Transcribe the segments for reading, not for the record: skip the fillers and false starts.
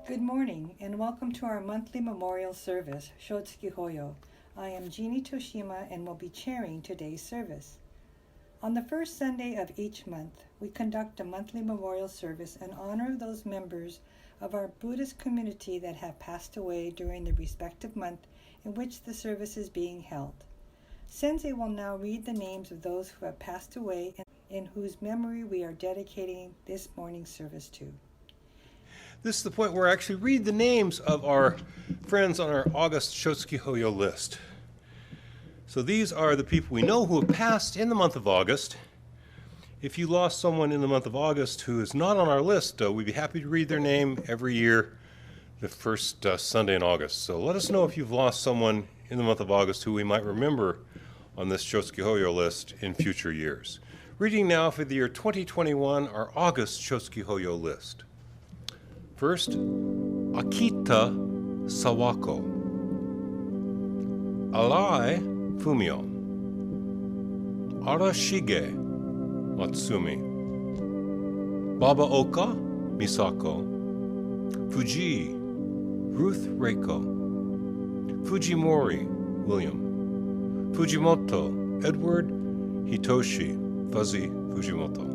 Good morning and welcome to our monthly memorial service, Shotsuki Hoyo. I am Jeannie Toshima and will be chairing today's service. On the first Sunday of each month, we conduct a monthly memorial service in honor of those members of our Buddhist community that have passed away during the respective month in which the service is being held. Sensei will now read the names of those who have passed away and in whose memory we are dedicating this morning's service to. This is the point where I actually read the names of our friends on our August Shotsuki Hoyo list. So these are the people we know who have passed in the month of August. If you lost someone in the month of August who is not on our list, we'd be happy to read their name every year, the first Sunday in August. So let us know if you've lost someone in the month of August who we might remember on this Shotsuki Hoyo list in future years. Reading now for the year 2021, our August Shotsuki Hoyo list. First, Akita Sawako, Arai Fumio, Arashige Matsumi, Baba Oka Misako, Fuji Ruth Reiko, Fujimori William, Fujimoto Edward Hitoshi Fuzzy Fujimoto,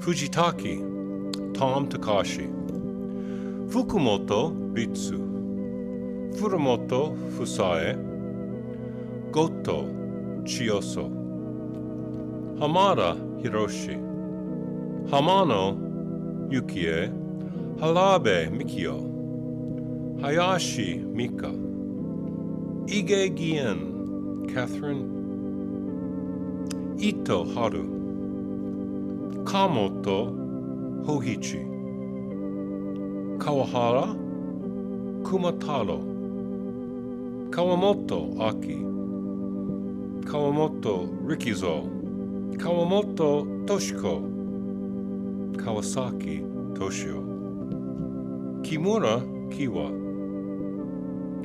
Fujitaki Tom Takashi, Fukumoto Ritsu, Furumoto Fusae, Goto Chiyoso, Hamada Hiroshi, Hamano Yukie, Harabe Mikio, Hayashi Mika, Ige Gien Catherine, Ito Haru, Kamoto Hoichi, Kawahara Kumataro, Kawamoto Aki, Kawamoto Rikizo, Kawamoto Toshiko, Kawasaki Toshio, Kimura Kiwa,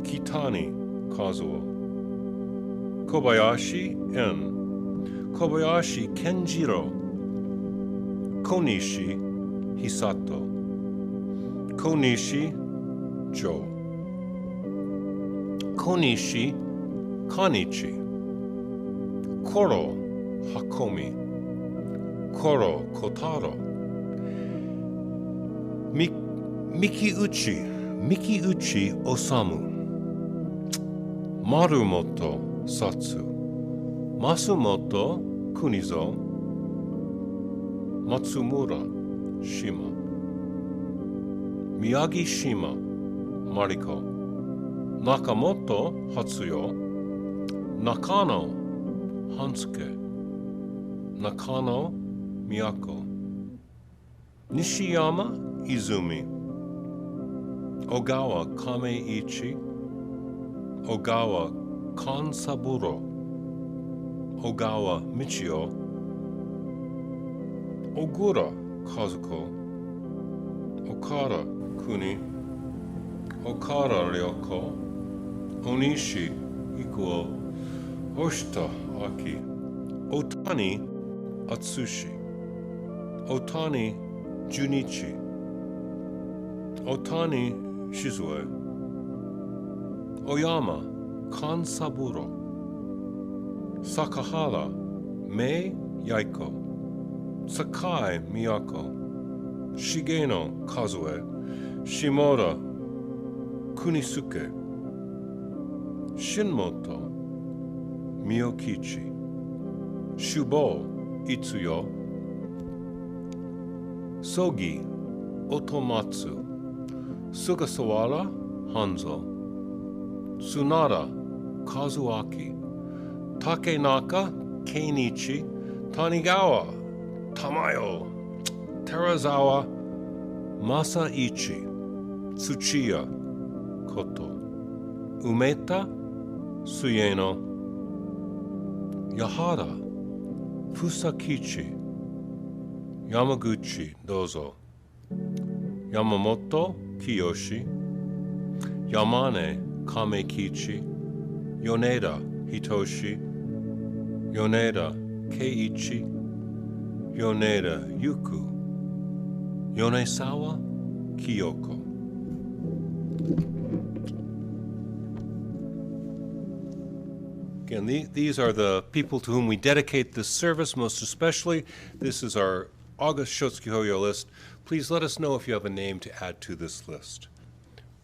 Kitani Kazuo, Kobayashi N, Kobayashi Kenjiro, Konishi Hisato, Konishi Jo, Konishi Kanichi, Koro Hakomi, Koro Kotaro, Mikiuchi Osamu, Marumoto Satsu, Masumoto Kunizo, Matsumura Shima, Miyagi Shima Mariko, Nakamoto Hatsuyo, Nakano Hansuke, Nakano Miyako, Nishiyama Izumi, Ogawa Kameichi, Ogawa Kansaburo, Ogawa Michio, Ogura Kazuko, Okara Kuni, Okara Ryoko, Onishi Ikuo, Oshita Aki, Otani Atsushi, Otani Junichi, Otani Shizue, Oyama Kansaburo, Sakahara Mei Yaiko, Sakai Miyako, Shigeno Kazue, Shimura Kunisuke, Shinmoto Miyokichi, Shubo Itsuyo, Sogi Otomatsu, Sugasawara Hanzo, Tsunara Kazuaki, Takenaka Keinichi, Tanigawa Tamayo, Terazawa Masaichi, Tsuchiya Koto, Umeta Suyeno, Yahara Fusakichi, Yamaguchi Dozo, Yamamoto Kiyoshi, Yamane Kamekichi, Yoneda Hitoshi, Yoneda Keiichi, Yoneda Yuku, Yonesawa Kiyoko, Again, these are the people to whom we dedicate this service most especially. This is our August Shotsuki Hoyo list. Please let us know if you have a name to add to this list.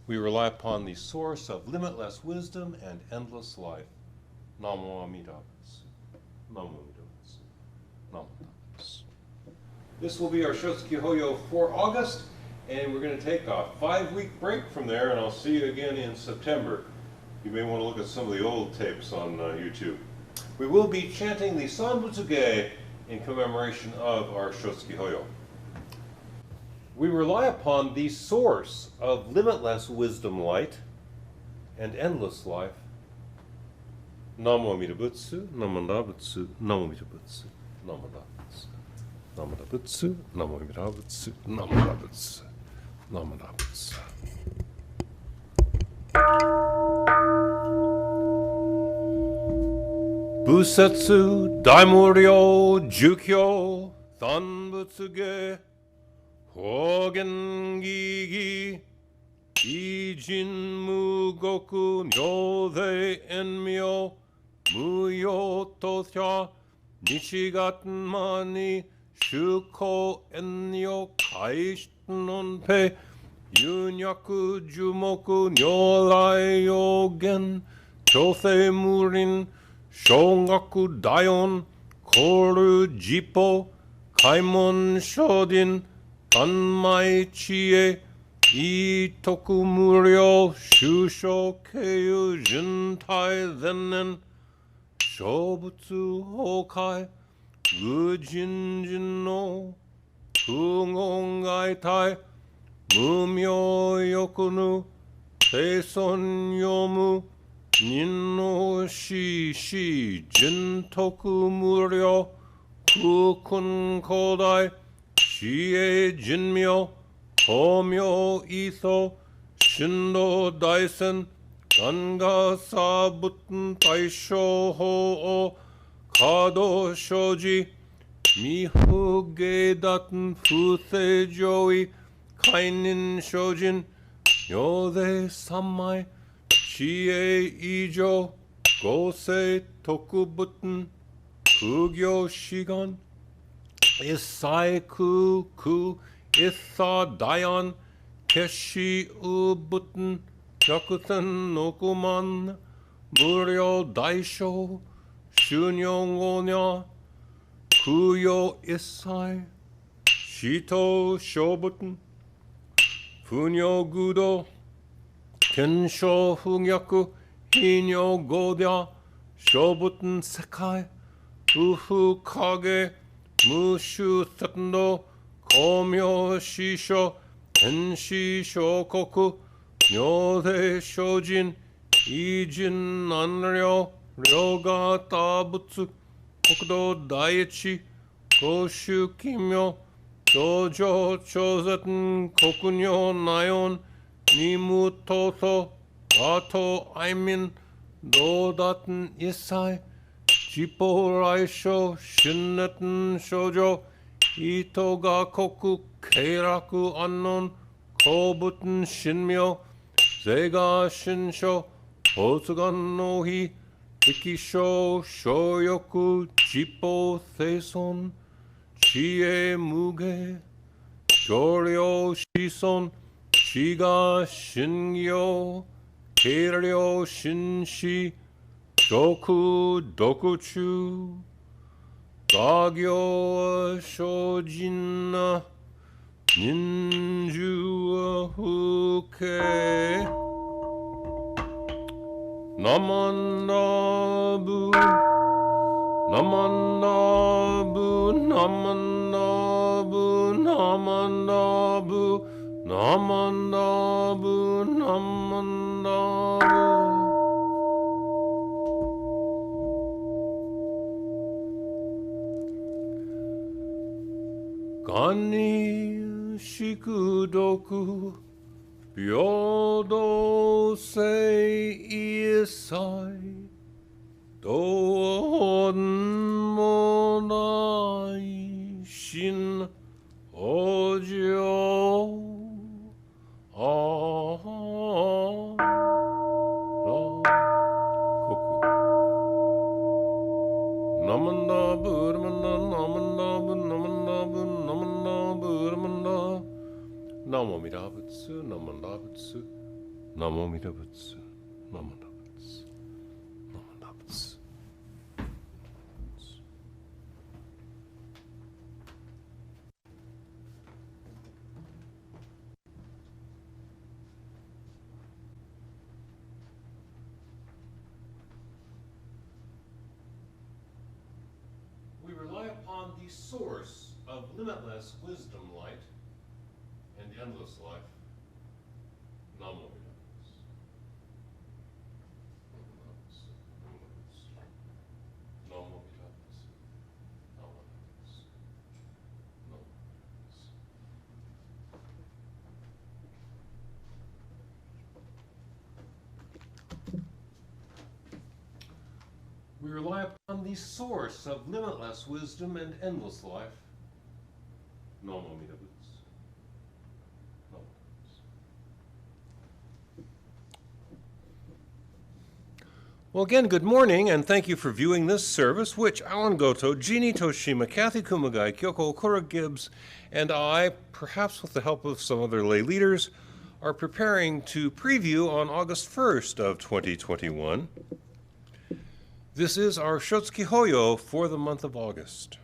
We rely upon the source of limitless wisdom and endless life. Namo Amida Butsu. Namo Amida Butsu. Namo Amida Butsu. This will be our Shotsuki Hoyo for August, and we're going to take a 5-week break from there, and I'll see you again in September. You may want to look at some of the old tapes on YouTube. We will be chanting the Sanbutsuge in commemoration of our Shotsuki Hoyo. We rely upon the source of limitless wisdom light and endless life. Namo Amida Butsu, Namo Amida Butsu, Namo Amida Butsu, Namo Amida Butsu, Namo Amida Butsu, Namo Amida Butsu, Namo Amida Butsu, Namo Amida Butsu. Busetsu, Daimuryo, Jukyo, Sanbutsuge, Hogen Gigi, Ijin Mugoku, Nyode Enmyo, Muyo Tosha, Nishigaten Mani, Shuko Enyo, Kaishtonpe, Yunyaku Jumoku, Nyorai Yogen, Chosei Murin, Shongaku Daion, Koru Jippo, Kaimon Shodin, Tanmai Chie, Itoku Muryo, Shusho Keiyu Jintai Zennen, Shobutsu Hokai, Ujinjin no, Kungongai Tai, Mumyo Yokunu, Seison Yomu, Ninno shi jintoku muryo, kukun kodai, shie jinmyo, komyo iso, shindo daisen, ganga sabuten taisho ho o, kado shoji, mihuge daten fuse joi, kainin shojin, yode samai, Chie Ijo, Gosei Tokubuten, Kugyo Shigan, Isai Ku, Issa Dayan, Keshi Ubuten, Yakuten Nokuman, Muryo Daisho, Shunyo Ngonya, Kuyo Isai, Shito Shobuten, Funyo Gudo, Kensho Fungyaku, Hinyo Godya, Shobuten Sekai, Ufu Kage, Mushu Setendo, Komyo Shisho, Kenshi Shokoku, Nyode Shojin, Ijin Nanryo, Ryoga Tabutsu, Kokudo Daichi, Koshu Kimyo, Dojo Chozetten, Kokunyo Nayon, Nimu Toso, Wato Aimin, Dodaten Isai, Jippo Raisho, Shinnetten Shoujo, Itoga Koku, Keiraku Annon, Kobuten Shinmyo, Sega Shinsho, Hosugan no Hi, Ikisho, Shoyoku, Jippo Seison, Chie Muge, Joryo Shison, Shiga Shingyo, Keiryo Shinshi, Shoku Dokuchu, Gagyo Shojin, Ninju Huke, Namandabu, Namandabu, Namandabu, Namandabu, Namandabu, Namandabu. Gani shikudoku, byodo sei isai, don monai shin ojo. Namo Amida Butsu, Namo Amida Butsu, Namo Amida Butsu, Namo Amida Butsu, Namo Amida Butsu. We rely upon the source of limitless wisdom, light, and endless life. Namo Amida Butsu. Namo Amida Butsu. Namo Amida Butsu. Namo Amida Butsu. We rely upon the source of limitless wisdom and endless life. Namo Amida Butsu. Namo Amida Butsu. Well, again, good morning, and thank you for viewing this service, which Alan Goto, Jeannie Toshima, Cathy Kumagai, Kyoko Gregory Gibbs, and I, perhaps with the help of some other lay leaders, are preparing to preview on August 1st of 2021. This is our Shotsuki Hoyo for the month of August.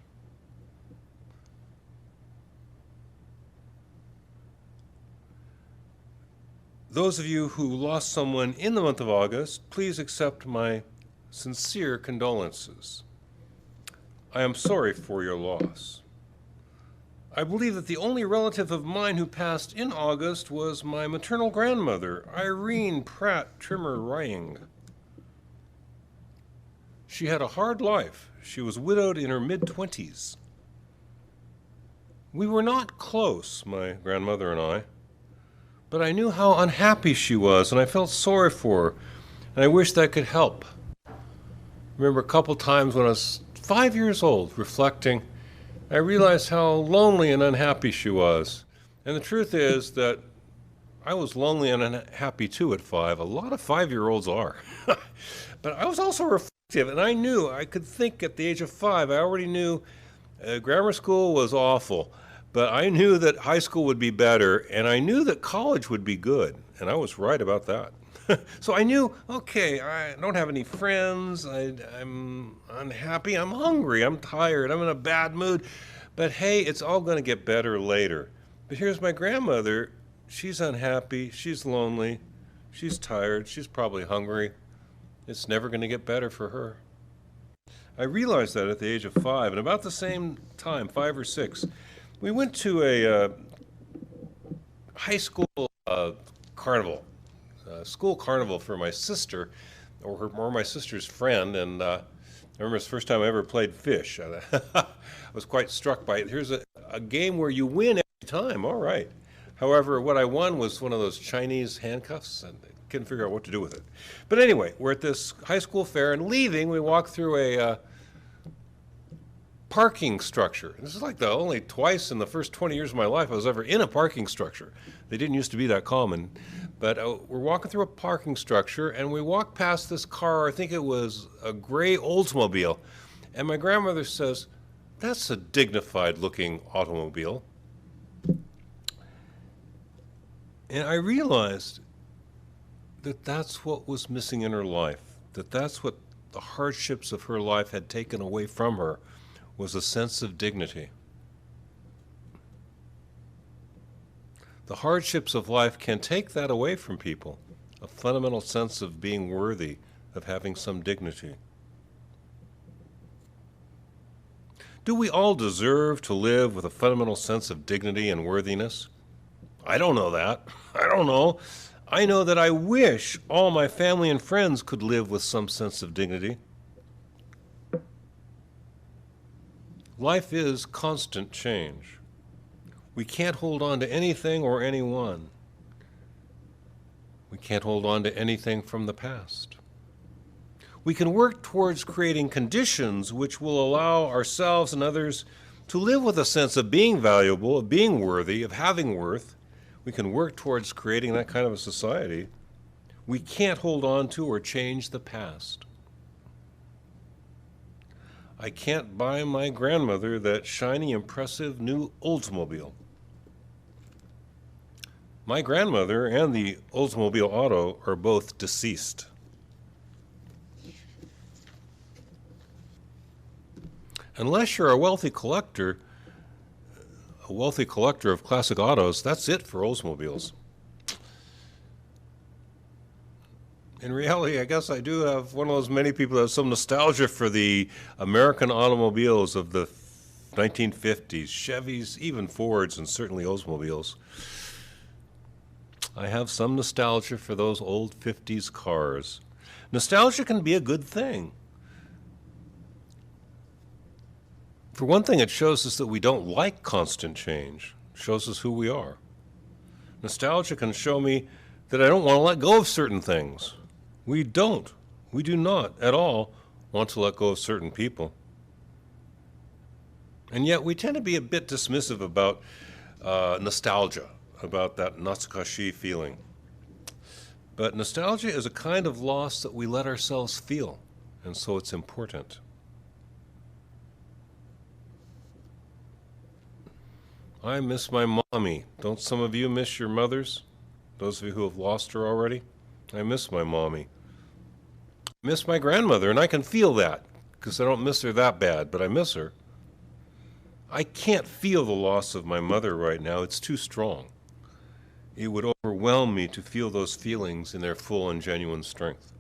Those of you who lost someone in the month of August, please accept my sincere condolences. I am sorry for your loss. I believe that the only relative of mine who passed in August was my maternal grandmother, Irene Pratt Trimmer Rying. She had a hard life. She was widowed in her mid-20s. We were not close, my grandmother and I, but I knew how unhappy she was, and I felt sorry for her, and I wished that could help. I remember a couple times when I was 5 years old, reflecting, I realized how lonely and unhappy she was. And the truth is that I was lonely and unhappy too at 5. A lot of 5-year-olds are. But I was also reflective, and I knew I could think at the age of 5. I already knew grammar school was awful, but I knew that high school would be better, and I knew that college would be good, and I was right about that. So I knew, okay, I don't have any friends, I'm unhappy, I'm hungry, I'm tired, I'm in a bad mood, but hey, it's all going to get better later. But here's my grandmother. She's unhappy, she's lonely, she's tired, she's probably hungry. It's never going to get better for her. I realized that at the age of 5, and about the same time, 5 or 6, we went to a high school carnival, school carnival for my sister, or my sister's friend, and I remember it's the first time I ever played fish. I was quite struck by it. Here's a game where you win every time, all right. However, what I won was one of those Chinese handcuffs, and I couldn't figure out what to do with it. But anyway, we're at this high school fair, and leaving, we walk through a parking structure. This is like the only twice in the first 20 years of my life I was ever in a parking structure. They didn't used to be that common. But we're walking through a parking structure, and we walk past this car. I think it was a gray Oldsmobile. And my grandmother says, "That's a dignified-looking automobile." And I realized that that's what was missing in her life, that that's what the hardships of her life had taken away from her, was a sense of dignity. The hardships of life can take that away from people, a fundamental sense of being worthy, of having some dignity. Do we all deserve to live with a fundamental sense of dignity and worthiness? I don't know that. I don't know. I know that I wish all my family and friends could live with some sense of dignity. Life is constant change. We can't hold on to anything or anyone. We can't hold on to anything from the past. We can work towards creating conditions which will allow ourselves and others to live with a sense of being valuable, of being worthy, of having worth. We can work towards creating that kind of a society. We can't hold on to or change the past. I can't buy my grandmother that shiny, impressive new Oldsmobile. My grandmother and the Oldsmobile Auto are both deceased. Unless you're a wealthy collector of classic autos, that's it for Oldsmobiles. In reality, I guess I do have one of those many people that have some nostalgia for the American automobiles of the 1950s, Chevys, even Fords, and certainly Oldsmobiles. I have some nostalgia for those old 50s cars. Nostalgia can be a good thing. For one thing, it shows us that we don't like constant change. It shows us who we are. Nostalgia can show me that I don't want to let go of certain things. We do not at all want to let go of certain people. And yet we tend to be a bit dismissive about nostalgia, about that natsukashi feeling. But nostalgia is a kind of loss that we let ourselves feel, and so it's important. I miss my mommy. Don't some of you miss your mothers? Those of you who have lost her already? I miss my mommy. I miss my grandmother, and I can feel that, because I don't miss her that bad, but I miss her. I can't feel the loss of my mother right now. It's too strong. It would overwhelm me to feel those feelings in their full and genuine strength.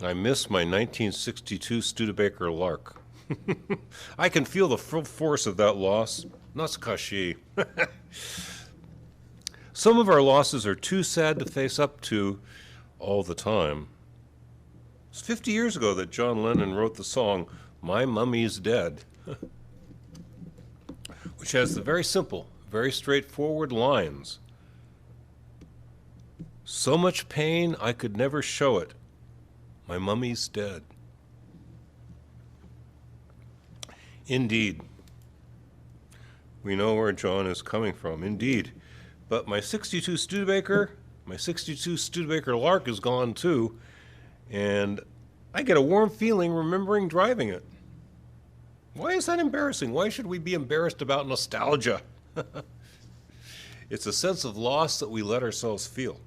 I miss my 1962 Studebaker Lark. I can feel the full force of that loss. Natsukashi. Some of our losses are too sad to face up to all the time. It's 50 years ago that John Lennon wrote the song, My Mummy's Dead, which has the very simple, very straightforward lines. So much pain I could never show it. My mummy's dead. Indeed. We know where John is coming from, indeed. But my 62 Studebaker Lark is gone too, and I get a warm feeling remembering driving it. Why is that embarrassing? Why should we be embarrassed about nostalgia? It's a sense of loss that we let ourselves feel.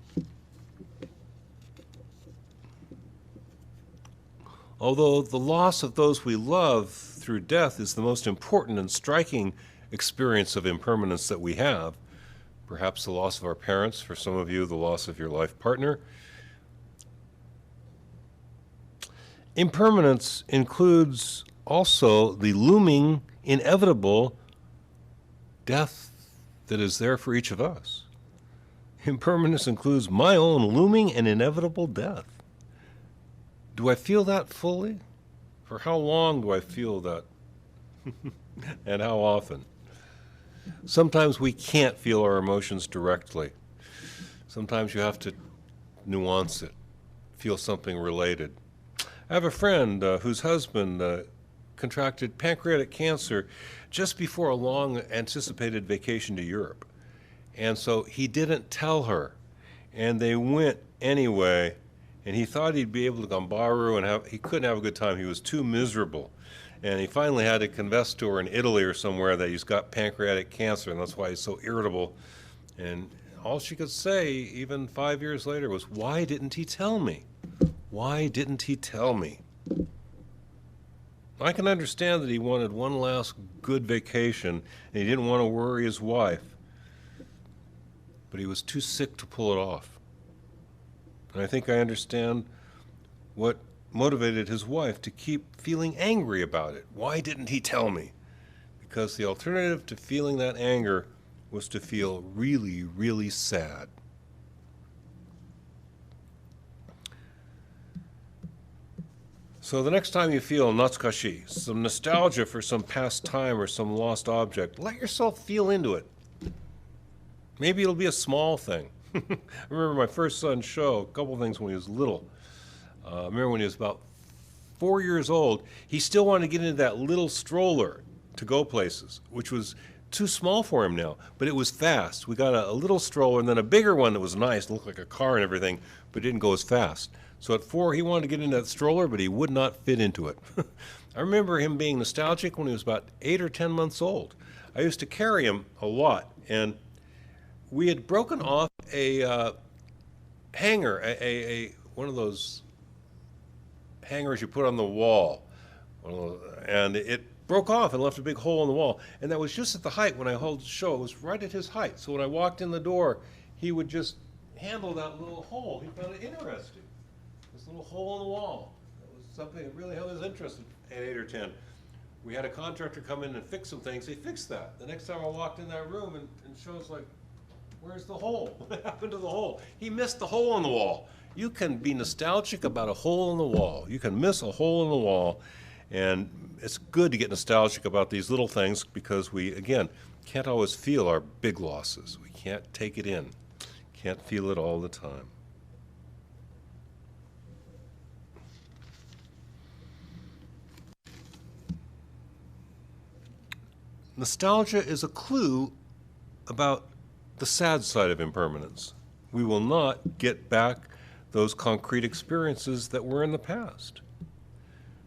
Although the loss of those we love through death is the most important and striking experience of impermanence that we have, perhaps the loss of our parents, for some of you, the loss of your life partner. Impermanence includes also the looming, inevitable death that is there for each of us. Impermanence includes my own looming and inevitable death. Do I feel that fully? For how long do I feel that? And how often? Sometimes we can't feel our emotions directly. Sometimes you have to nuance it, feel something related. I have a friend whose husband contracted pancreatic cancer just before a long anticipated vacation to Europe. And so he didn't tell her, and they went anyway, and he thought he'd be able to gambaru, and he couldn't have a good time. He was too miserable. And he finally had to confess to her in Italy or somewhere that he's got pancreatic cancer, and that's why he's so irritable. And all she could say, even 5 years later, was, why didn't he tell me? Why didn't he tell me? I can understand that he wanted one last good vacation, and he didn't want to worry his wife. But he was too sick to pull it off. And I think I understand what motivated his wife to keep feeling angry about it. Why didn't he tell me? Because the alternative to feeling that anger was to feel really, really sad. So the next time you feel natsukashi, some nostalgia for some past time or some lost object, let yourself feel into it. Maybe it'll be a small thing. I remember my first son, Sho, a couple of things when he was little. I remember when he was about 4 years old, he still wanted to get into that little stroller to go places, which was too small for him now, but it was fast. We got a little stroller and then a bigger one that was nice, looked like a car and everything, but didn't go as fast. So at 4, he wanted to get into that stroller, but he would not fit into it. I remember him being nostalgic when he was about 8 or 10 months old. I used to carry him a lot, and we had broken off a hanger, one of those hangers you put on the wall, and it broke off and left a big hole in the wall. And that was just at the height when I held the show. It was right at his height. So when I walked in the door, he would just handle that little hole. He found it interesting. This little hole in the wall. That was something that really held his interest at 8 or 10. We had a contractor come in and fix some things. They fixed that. The next time I walked in that room and Show's like, where's the hole? What happened to the hole? He missed the hole in the wall. You can be nostalgic about a hole in the wall. You can miss a hole in the wall. And it's good to get nostalgic about these little things because we, again, can't always feel our big losses. We can't take it in. Can't feel it all the time. Nostalgia is a clue about the sad side of impermanence. We will not get back those concrete experiences that were in the past.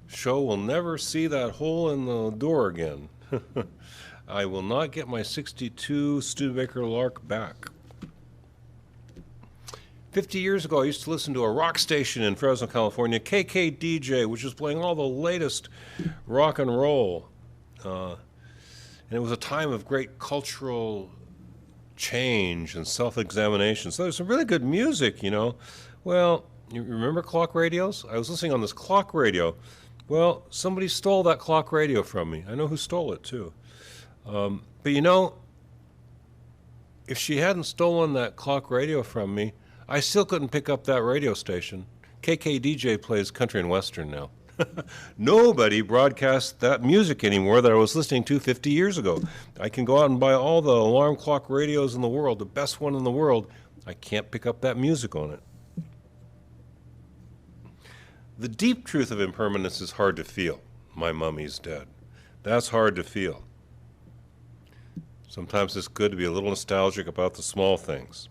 Sho will never see that hole in the door again. I will not get my 62 Studebaker Lark back. 50 years ago, I used to listen to a rock station in Fresno, California, KKDJ, which was playing all the latest rock and roll. And it was a time of great cultural change and self-examination. So there's some really good music, you know. Well, you remember clock radios? I was listening on this clock radio. Well, somebody stole that clock radio from me. I know who stole it, too. But you know, if she hadn't stolen that clock radio from me, I still couldn't pick up that radio station. KKDJ plays country and western now. Nobody broadcasts that music anymore that I was listening to 50 years ago. I can go out and buy all the alarm clock radios in the world, the best one in the world. I can't pick up that music on it. The deep truth of impermanence is hard to feel. My mummy's dead. That's hard to feel. Sometimes it's good to be a little nostalgic about the small things.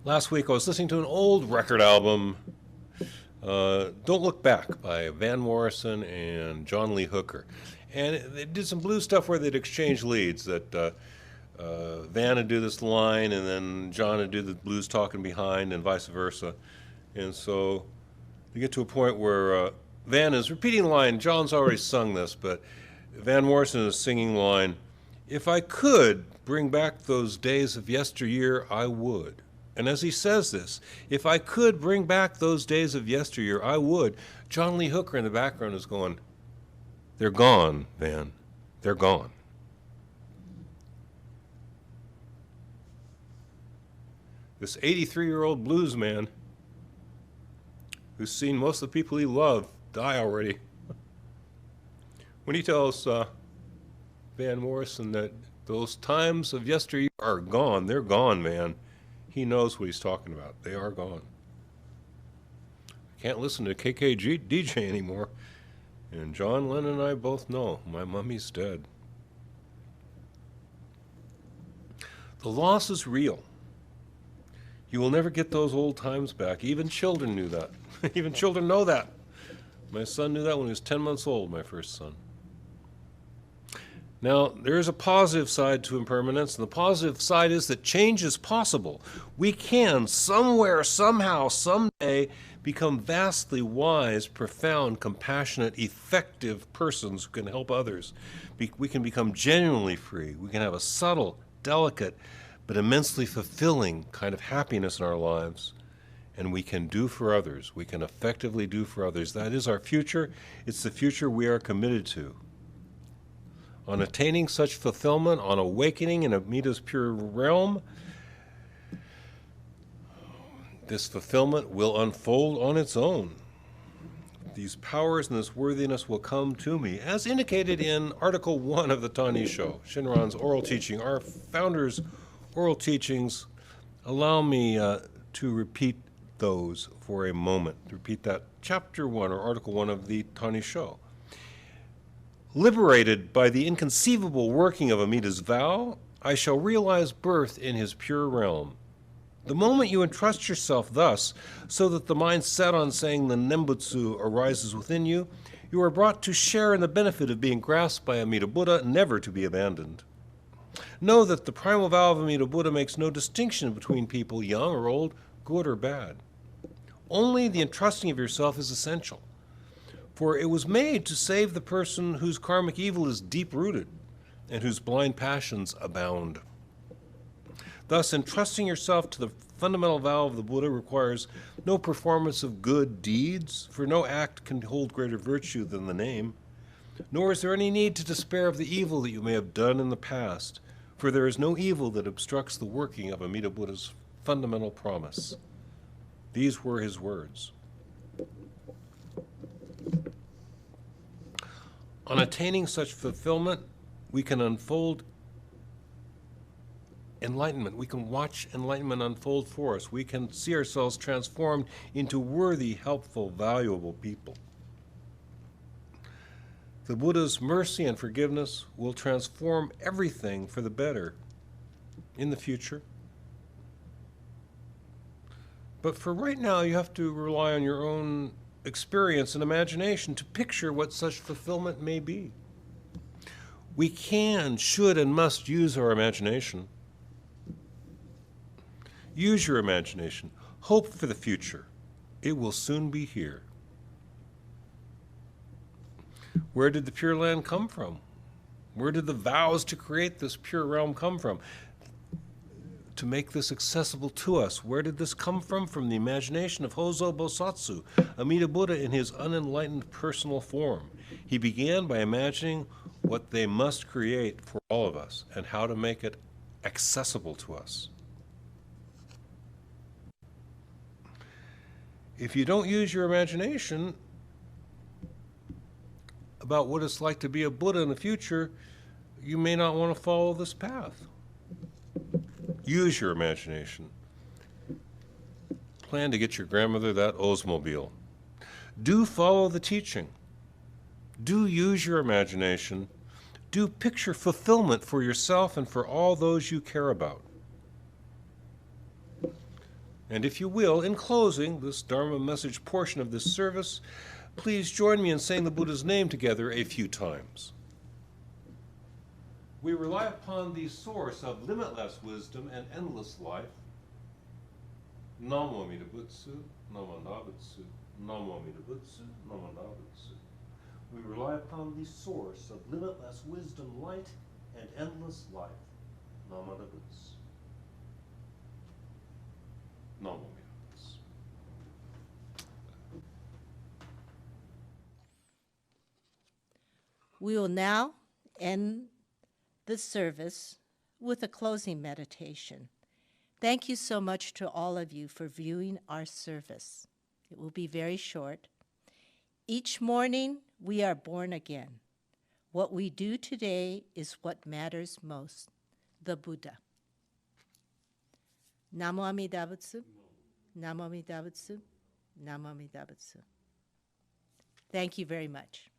Last week I was listening to an old record album, Don't Look Back, by Van Morrison and John Lee Hooker. And they did some blues stuff where they'd exchange leads, that Van would do this line and then John would do the blues talking behind and vice versa. And so you get to a point where Van is repeating the line. John's already sung this, but Van Morrison is singing the line, "If I could bring back those days of yesteryear, I would." And as he says this, if I could bring back those days of yesteryear, I would. John Lee Hooker in the background is going, "They're gone, Van. They're gone." This 83-year-old blues man who's seen most of the people he loved die already. When he tells Van Morrison that those times of yesteryear are gone, they're gone, man. He knows what he's talking about. They are gone. I can't listen to KKDJ anymore. And John Lennon and I both know my mummy's dead. The loss is real. You will never get those old times back. Even children knew that. Even children know that. My son knew that when he was 10 months old, my first son. Now, there is a positive side to impermanence, and the positive side is that change is possible. We can, somewhere, somehow, someday, become vastly wise, profound, compassionate, effective persons who can help others. We can become genuinely free. We can have a subtle, delicate, but immensely fulfilling kind of happiness in our lives. And we can do for others. We can effectively do for others. That is our future. It's the future we are committed to. On attaining such fulfillment, on awakening in Amita's pure realm, this fulfillment will unfold on its own. These powers and this worthiness will come to me, as indicated in Article 1 of the Tani Sho, Shinran's oral teaching. Our founder's oral teachings. Allow me to repeat those for a moment. To repeat that Chapter 1 or Article 1 of the Tani Sho. Liberated by the inconceivable working of Amita's vow, I shall realize birth in his pure realm. The moment you entrust yourself thus, so that the mind set on saying the Nembutsu arises within you, you are brought to share in the benefit of being grasped by Amida Buddha, never to be abandoned. Know that the primal vow of Amida Buddha makes no distinction between people, young or old, good or bad. Only the entrusting of yourself is essential, for it was made to save the person whose karmic evil is deep-rooted and whose blind passions abound. Thus, entrusting yourself to the fundamental vow of the Buddha requires no performance of good deeds, for no act can hold greater virtue than the name. Nor is there any need to despair of the evil that you may have done in the past, for there is no evil that obstructs the working of Amida Buddha's fundamental promise. These were his words. On attaining such fulfillment, we can unfold enlightenment. We can watch enlightenment unfold for us. We can see ourselves transformed into worthy, helpful, valuable people. The Buddha's mercy and forgiveness will transform everything for the better in the future. But for right now, you have to rely on your own experience and imagination to picture what such fulfillment may be. We can, should, and must use our imagination. Use your imagination. Hope for the future. It will soon be here. Where did the Pure Land come from? Where did the vows to create this pure realm come from? To make this accessible to us, where did this come from? From the imagination of Hozo Bosatsu, Amida Buddha in his unenlightened personal form. He began by imagining what they must create for all of us and how to make it accessible to us. If you don't use your imagination about what it's like to be a Buddha in the future, you may not want to follow this path. Use your imagination. Plan to get your grandmother that Oldsmobile. Do follow the teaching. Do use your imagination. Do picture fulfillment for yourself and for all those you care about. And if you will, in closing this Dharma message portion of this service, please join me in saying the Buddha's name together a few times. We rely upon the source of limitless wisdom and endless life. Namo Amida Butsu, Namo Nabutsu, Namo Amida Butsu, Namo Nabutsu. We rely upon the source of limitless wisdom, light, and endless life. Namo Amida Butsu. Namo Amida Butsu. We will now end the service with a closing meditation. Thank you so much to all of you for viewing our service. It will be very short. Each morning, we are born again. What we do today is what matters most, the Buddha. Namo Amida Butsu, Namo Amida Butsu, Namo Amida Butsu. Thank you very much.